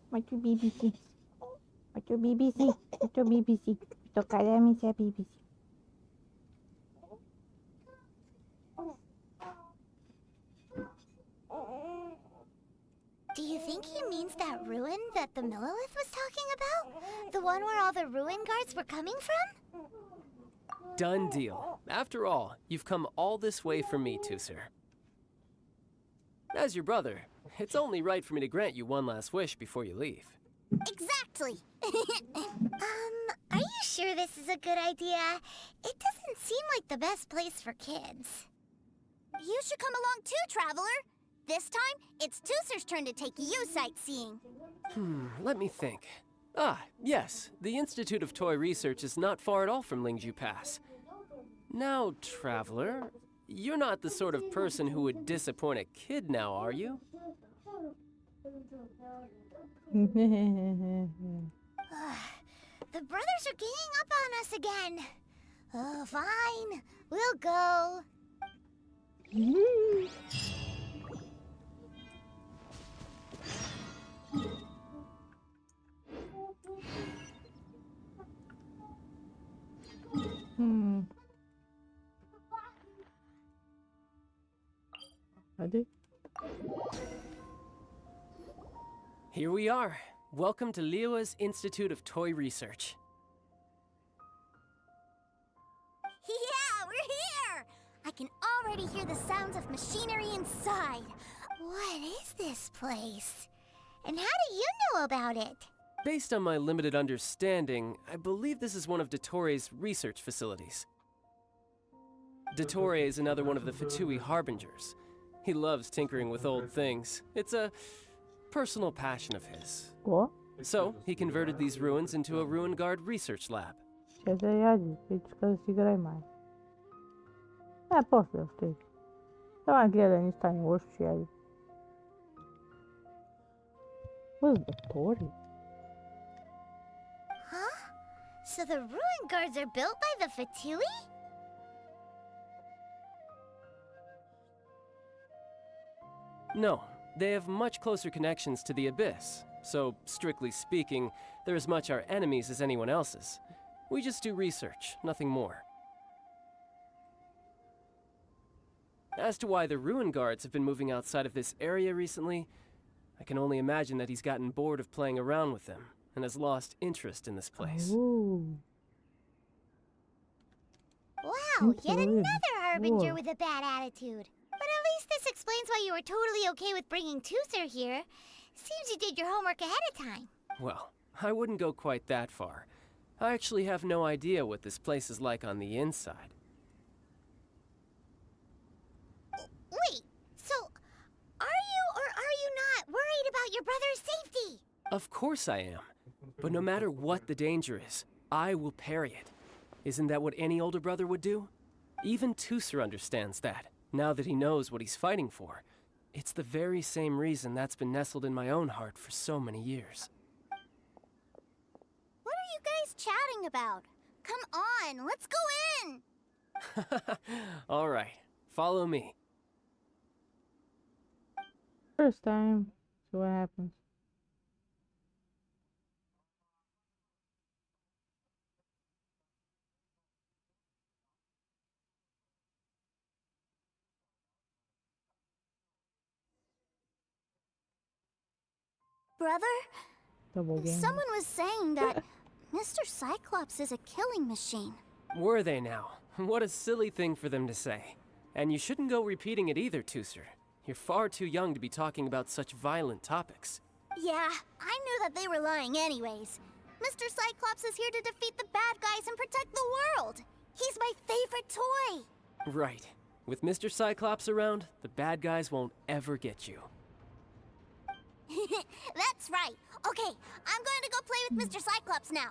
What's your BBC? What's your BBC? What's your BBC? Tocaré mi BBC. Do you think he means that ruin that the Millilith was talking about? The one where all the ruin guards were coming from? Done deal. After all, you've come all this way for me, Sir. As your brother, it's only right for me to grant you one last wish before you leave. Exactly. Are you sure this is a good idea? It doesn't seem like the best place for kids. You should come along too, Traveler. This time, it's Tooser's turn to take you sightseeing. Let me think. Ah, yes, the Institute of Toy Research is not far at all from Lingju Pass. Now, Traveler, you're not the sort of person who would disappoint a kid now, are you? The brothers are ganging up on us again. Oh, fine. We'll go. Here we are. Welcome to Liyue's Institute of Toy Research. Yeah, we're here! I can already hear the sounds of machinery inside. What is this place? And how do you know about it? Based on my limited understanding, I believe this is one of Dottoro's research facilities. Dottore is another one of the Fatui Harbingers. He loves tinkering with old things. It's a personal passion of his. What? So, he converted these ruins into a ruin guard research lab. Ce să ia zi, deci că sigură mai. Da, pot să știi. Da, mai gleda nici tani oști și ai. What's the story? Huh? So the ruin guards are built by the Fatui? No, they have much closer connections to the Abyss. So, strictly speaking, they're as much our enemies as anyone else's. We just do research, nothing more. As to why the ruin guards have been moving outside of this area recently, I can only imagine that he's gotten bored of playing around with them and has lost interest in this place. Ooh. Wow, yet another Harbinger with a bad attitude. But at least this explains why you were totally okay with bringing Tooser here. Seems you did your homework ahead of time. Well, I wouldn't go quite that far. I actually have no idea what this place is like on the inside. Wait, so are you or are you not worried about your brother's safety? Of course I am. But no matter what the danger is, I will parry it. Isn't that what any older brother would do? Even Tooser understands that, now that he knows what he's fighting for. It's the very same reason that's been nestled in my own heart for so many years. What are you guys chatting about? Come on, let's go in! All right, follow me. First time. See what happens. Brother, Double game. someone was saying that Mr. Cyclops is a killing machine. Were they now? What a silly thing for them to say. And you shouldn't go repeating it either, Tooser. You're far too young to be talking about such violent topics. Yeah, I knew that they were lying anyways. Mr. Cyclops is here to defeat the bad guys and protect the world. He's my favorite toy. Right. With Mr. Cyclops around, the bad guys won't ever get you. That's right. Okay, I'm going to go play with Mr. Cyclops now.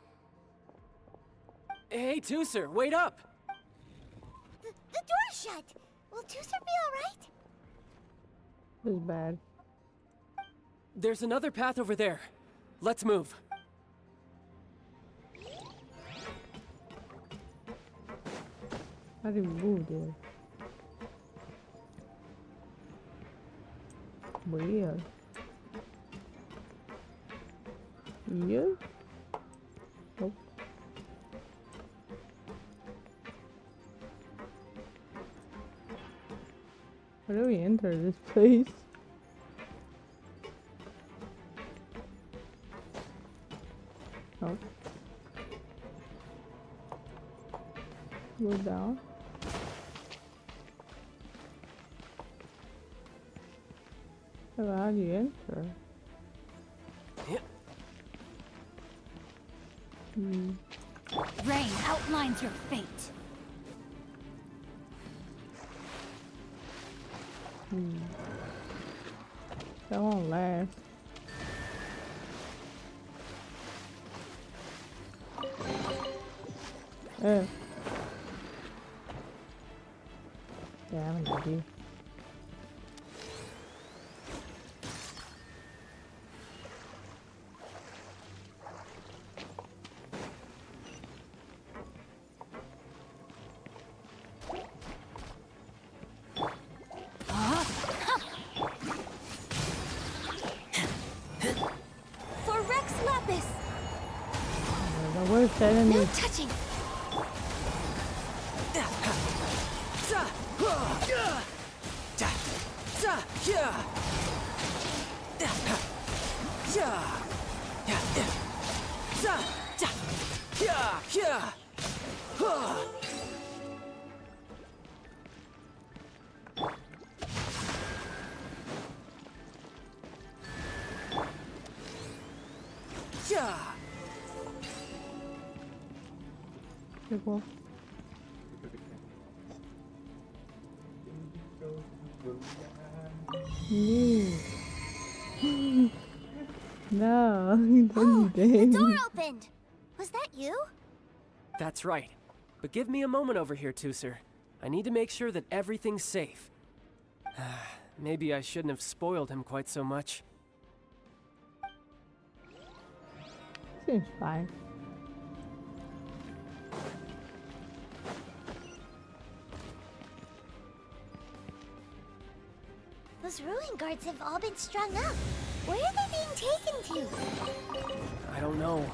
Hey, Tooser, wait up! The door's shut. Will Tooser be alright? It's bad. There's another path over there. Let's move. How do you move there? Weird. You? Nope. How do we enter this place? Nope. Go down. So how do you enter? Yep. Rain outlines your fate. That won't last. Yeah, I have an idea. For Rex Lapis. The worst enemy. No touching. Cool. No, don't The door opened. Was that you? That's right. But give me a moment over here, Tooser. I need to make sure that everything's safe. Maybe I shouldn't have spoiled him quite so much. Seems fine. Those ruin guards have all been strung up. Where are they being taken to? I don't know,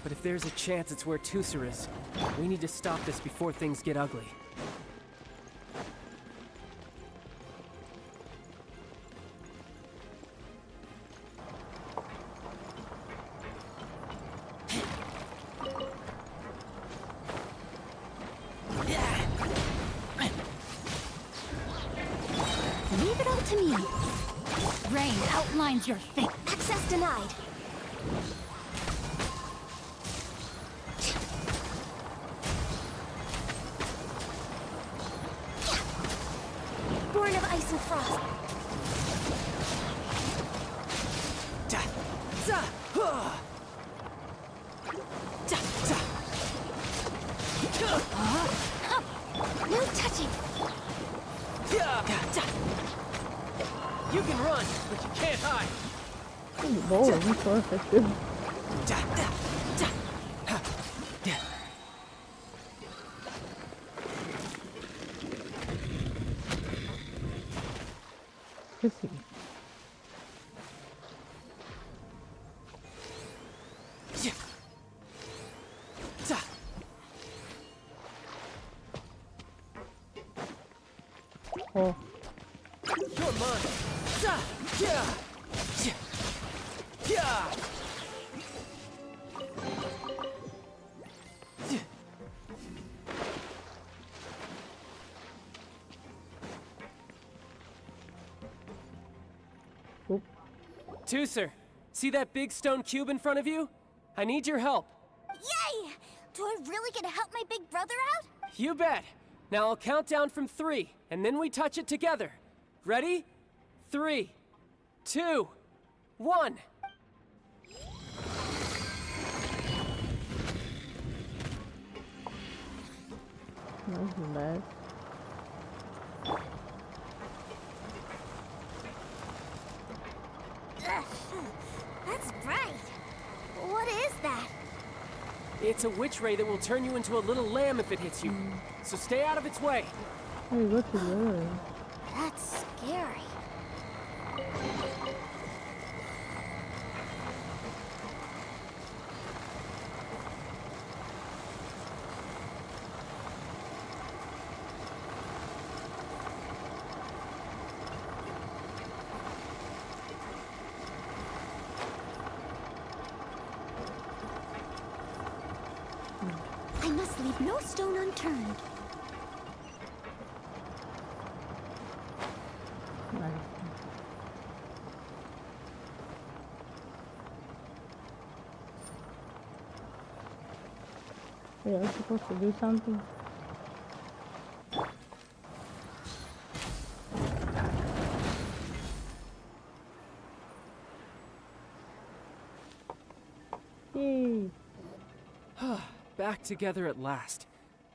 but if there's a chance it's where Tooser is, we need to stop this before things get ugly. Leave it all to me. Rain outlines your fate. Access denied. Born of ice and frost. No touching. You can run, but you can't hide. The ball is so effective. Kissing. Oh. You're mine. Tooser, see that big stone cube in front of you? I need your help. Yay! Do I really get to help my big brother out? You bet. Now I'll count down from 3, and then we touch it together. Ready? 3, 2, 1. That's bad. Ugh, that's bright. What is that? It's a witch ray that will turn you into a little lamb if it hits you. So stay out of its way. Hey, look at that. That's scary. I must leave no stone unturned. Nice. Hey, are you supposed to do something? Yay! Back together at last.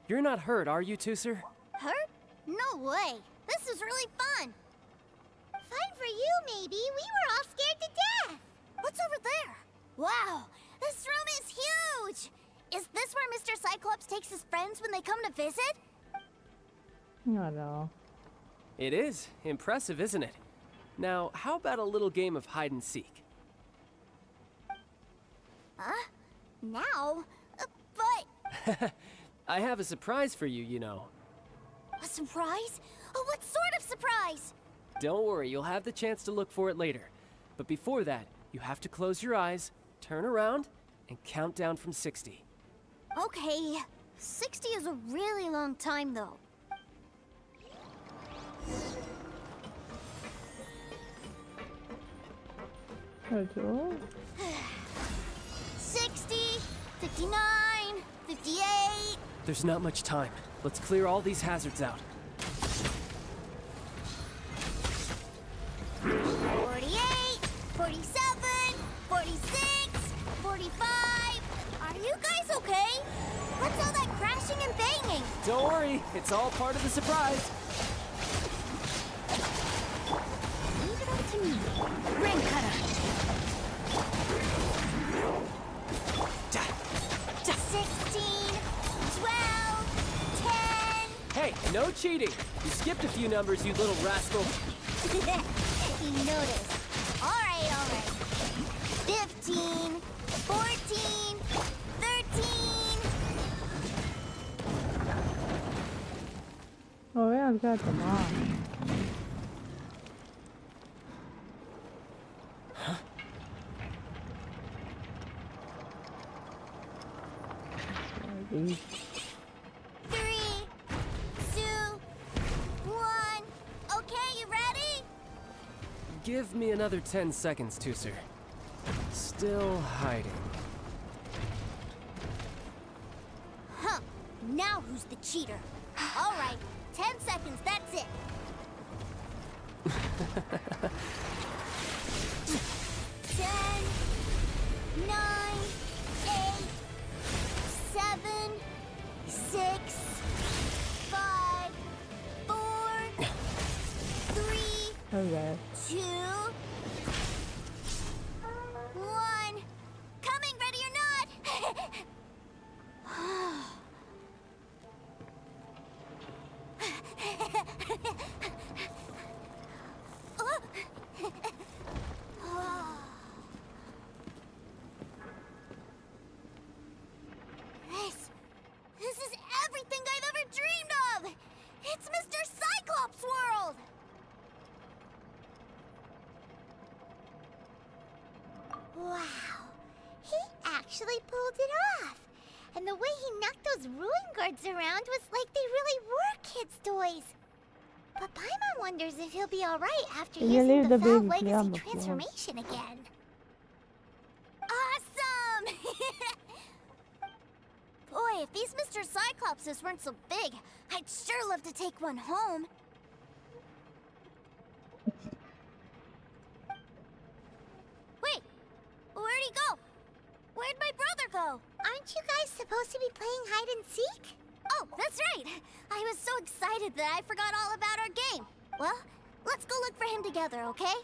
You're not hurt, are you, Tooser? Hurt? No way. This is really fun. Fine for you, maybe. We were all scared to death. What's over there? Wow, this room is huge. Is this where Mr. Cyclops takes his friends when they come to visit? No, no. It is. Impressive, isn't it? Now, how about a little game of hide and seek? Huh? Now? But... I have a surprise for you, you know. A surprise? Oh, what sort of surprise? Don't worry, you'll have the chance to look for it later. But before that, you have to close your eyes, turn around, and count down from 60. Okay. 60 is a really long time, though. Hello? 60, 59, 58. There's not much time. Let's clear all these hazards out. 48, 47, 46, 45. Are you guys okay? What's all that crashing and banging? Don't worry, it's all part of the surprise. Leave it up to me. Rain cutter. 16, 12, 10. Hey, no cheating. You skipped a few numbers, you little rascal. You noticed. All right. 15, 14, 13. Oh, yeah, I've got them all. These. 3, 2, 1. Okay, you ready? Give me another 10 seconds, Tooser. Still hiding. Huh. Now who's the cheater? All right, 10 seconds, that's it. 10, 9, 8, 7, 6, 5, 4, 3, Okay. 2, 1. Coming, ready or not? This is everything I've ever dreamed of! It's Mr. Cyclops' world! Wow, he actually pulled it off. And the way he knocked those ruin guards around was like they really were kids' toys. But Paimon wonders if he'll be alright after Can you using leave the the Foul baby play on Legacy the floor? transformation again. Awesome! Boy, if these Mr. Cyclopses weren't so big, I'd sure love to take one home. Wait, where'd he go? Where'd my brother go? Aren't you guys supposed to be playing hide and seek? Oh, that's right! I was so excited that I forgot all about our game. Well, let's go look for him together, okay?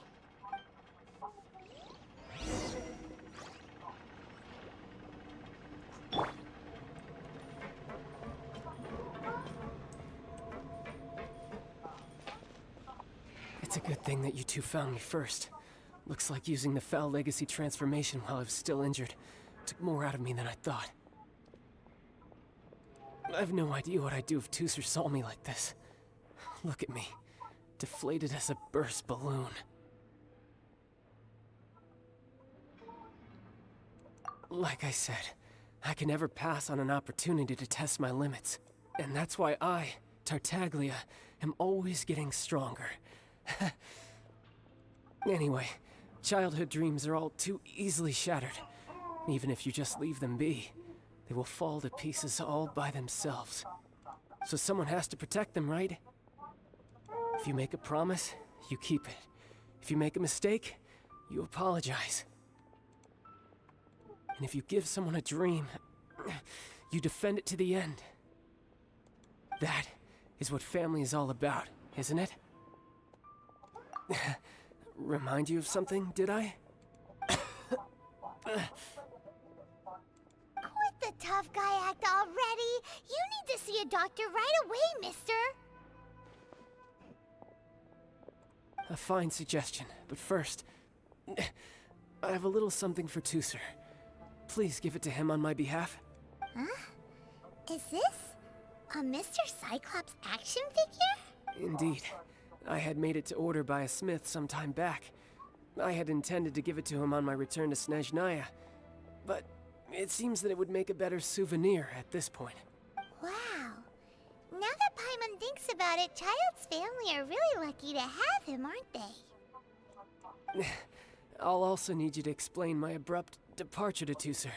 It's a good thing that you two found me first. Looks like using the Foul Legacy transformation while I was still injured took more out of me than I thought. I have no idea what I'd do if Tooser saw me like this. Look at me, deflated as a burst balloon. Like I said, I can never pass on an opportunity to test my limits. And that's why I, Tartaglia, am always getting stronger. Anyway, childhood dreams are all too easily shattered. Even if you just leave them be, they will fall to pieces all by themselves. So someone has to protect them, right? If you make a promise, you keep it. If you make a mistake, you apologize. And if you give someone a dream, you defend it to the end. That is what family is all about, isn't it? Remind you of something, did I? Quit the tough guy act already! You need to see a doctor right away, mister! A fine suggestion, but first, I have a little something for Tooser. Please give it to him on my behalf. Huh? Is this a Mr. Cyclops action figure? Indeed. I had made it to order by a smith some time back. I had intended to give it to him on my return to Snezhnaya, but it seems that it would make a better souvenir at this point. Wow. Now that Paimon thinks about it, Childe's family are really lucky to have him, aren't they? I'll also need you to explain my abrupt departure to Tooser.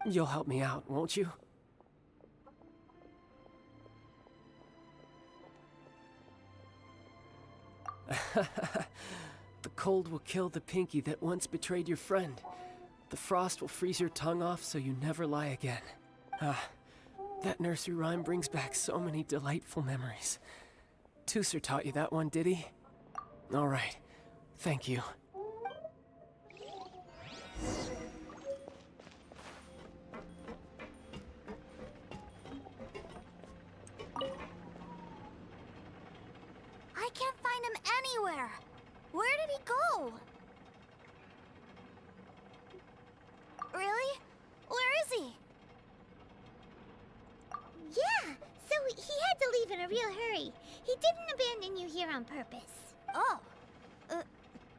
You'll help me out, won't you? The cold will kill the pinky that once betrayed your friend. The frost will freeze your tongue off so you never lie again. That nursery rhyme brings back so many delightful memories. Tooser taught you that one, did he? All right. Thank you. I can't find him anywhere. Where did he go? Really? Where is he? Yeah, so he had to leave in a real hurry. He didn't abandon you here on purpose. Oh,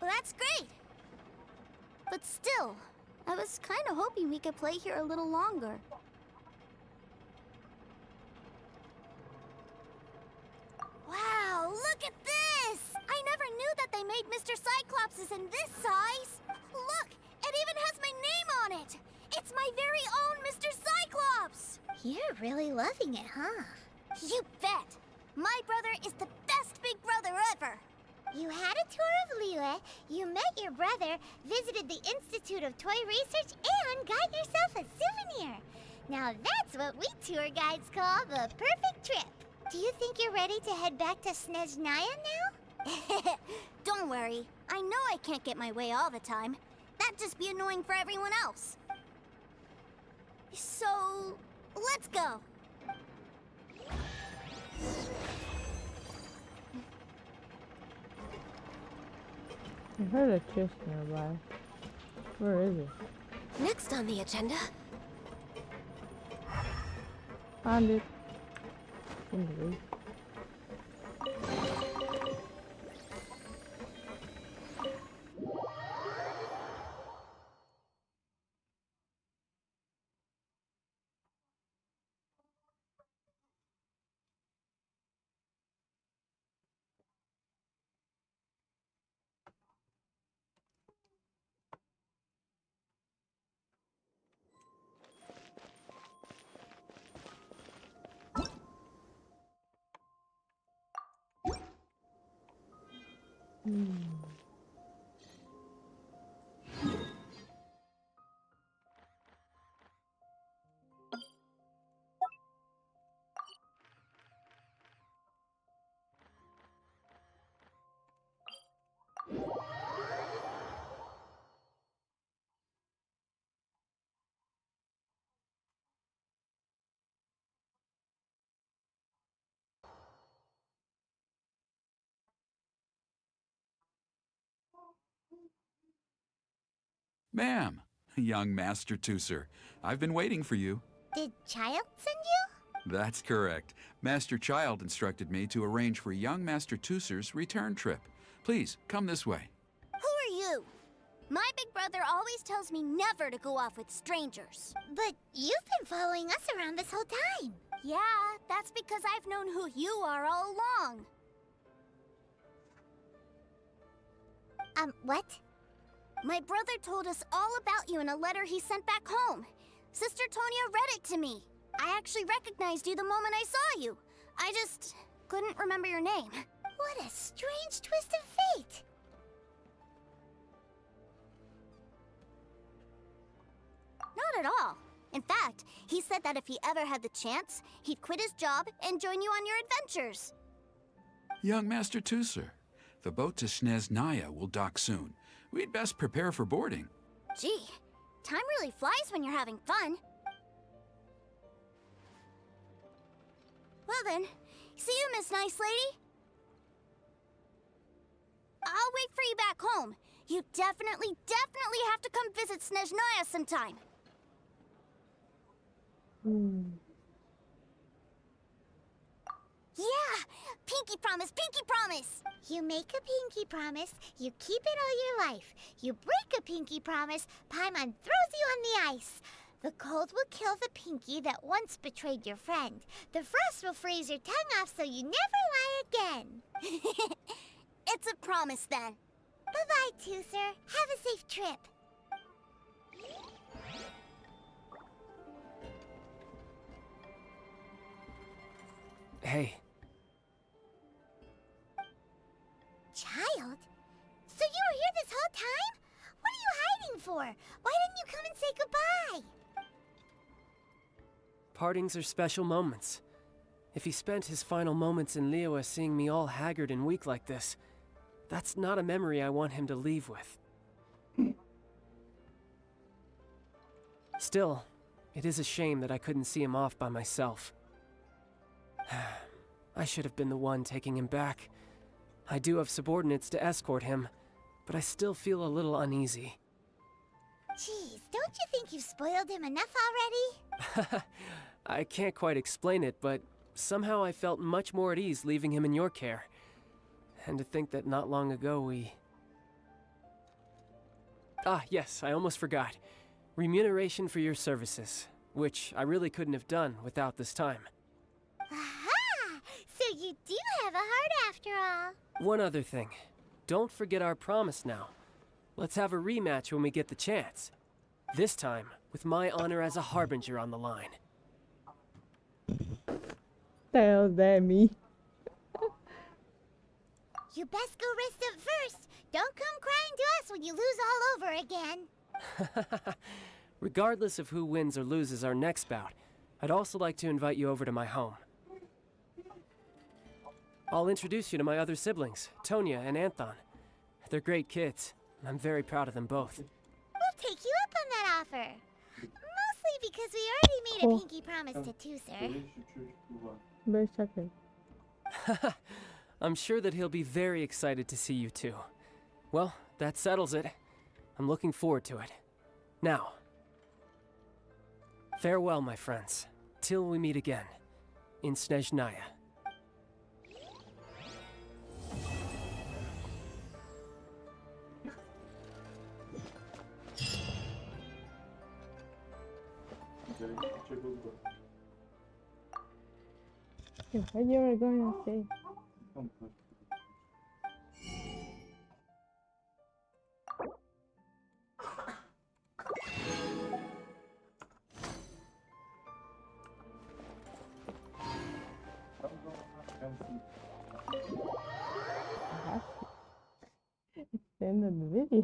that's great. But still, I was kind of hoping we could play here a little longer. Wow, look at this! I never knew that they made Mr. Cyclopses in this size. Look, it even has my name on it. It's my very own Mr. Cyclops! You're really loving it, huh? You bet! My brother is the best big brother ever! You had a tour of Liyue, you met your brother, visited the Institute of Toy Research, and got yourself a souvenir! Now that's what we tour guides call the perfect trip! Do you think you're ready to head back to Snezhnaya now? Don't worry, I know I can't get my way all the time. That'd just be annoying for everyone else. So, let's go. I heard a chest nearby. Where is it? Next on the agenda. Found it. In the way. Ma'am, young Master Tooser, I've been waiting for you. Did Childe send you? That's correct. Master Childe instructed me to arrange for young Master Tooser's return trip. Please, come this way. Who are you? My big brother always tells me never to go off with strangers. But you've been following us around this whole time. Yeah, that's because I've known who you are all along. What? My brother told us all about you in a letter he sent back home. Sister Tonya read it to me. I actually recognized you the moment I saw you. I just couldn't remember your name. What a strange twist of fate. Not at all. In fact, he said that if he ever had the chance, he'd quit his job and join you on your adventures. Young Master Tooser, the boat to Snezhnaya will dock soon. We'd best prepare for boarding. Gee, time really flies when you're having fun. Well then, see you, Miss Nice Lady. I'll wait for you back home. You definitely have to come visit Snezhnaya sometime. Yeah! Pinky promise, pinky promise! You make a pinky promise, you keep it all your life. You break a pinky promise, Paimon throws you on the ice. The cold will kill the pinky that once betrayed your friend. The frost will freeze your tongue off so you never lie again. It's a promise then. Bye-bye, Tooser. Have a safe trip. Hey. Child? So you were here this whole time? What are you hiding for? Why didn't you come and say goodbye? Partings are special moments. If he spent his final moments in Liyue seeing me all haggard and weak like this, that's not a memory I want him to leave with. Still, it is a shame that I couldn't see him off by myself. I should have been the one taking him back. I do have subordinates to escort him, but I still feel a little uneasy. Jeez, don't you think you've spoiled him enough already? I can't quite explain it, but somehow I felt much more at ease leaving him in your care. And to think that not long ago we... Ah, yes, I almost forgot. Remuneration for your services, which I really couldn't have done without this time. Aha! So you do have a heart after all. One other thing. Don't forget our promise now. Let's have a rematch when we get the chance. This time, with my honor as a harbinger on the line. Tell them me. You best go rest up first. Don't come crying to us when you lose all over again. Regardless of who wins or loses our next bout, I'd also like to invite you over to my home. I'll introduce you to my other siblings, Tonya and Anthon. They're great kids, and I'm very proud of them both. We'll take you up on that offer. Mostly because we already made a pinky promise to Tooser. Very shocking. I'm sure that he'll be very excited to see you too. Well, that settles it. I'm looking forward to it. Now, farewell, my friends, till we meet again in Snezhnaya. What you were going to say? end of the video.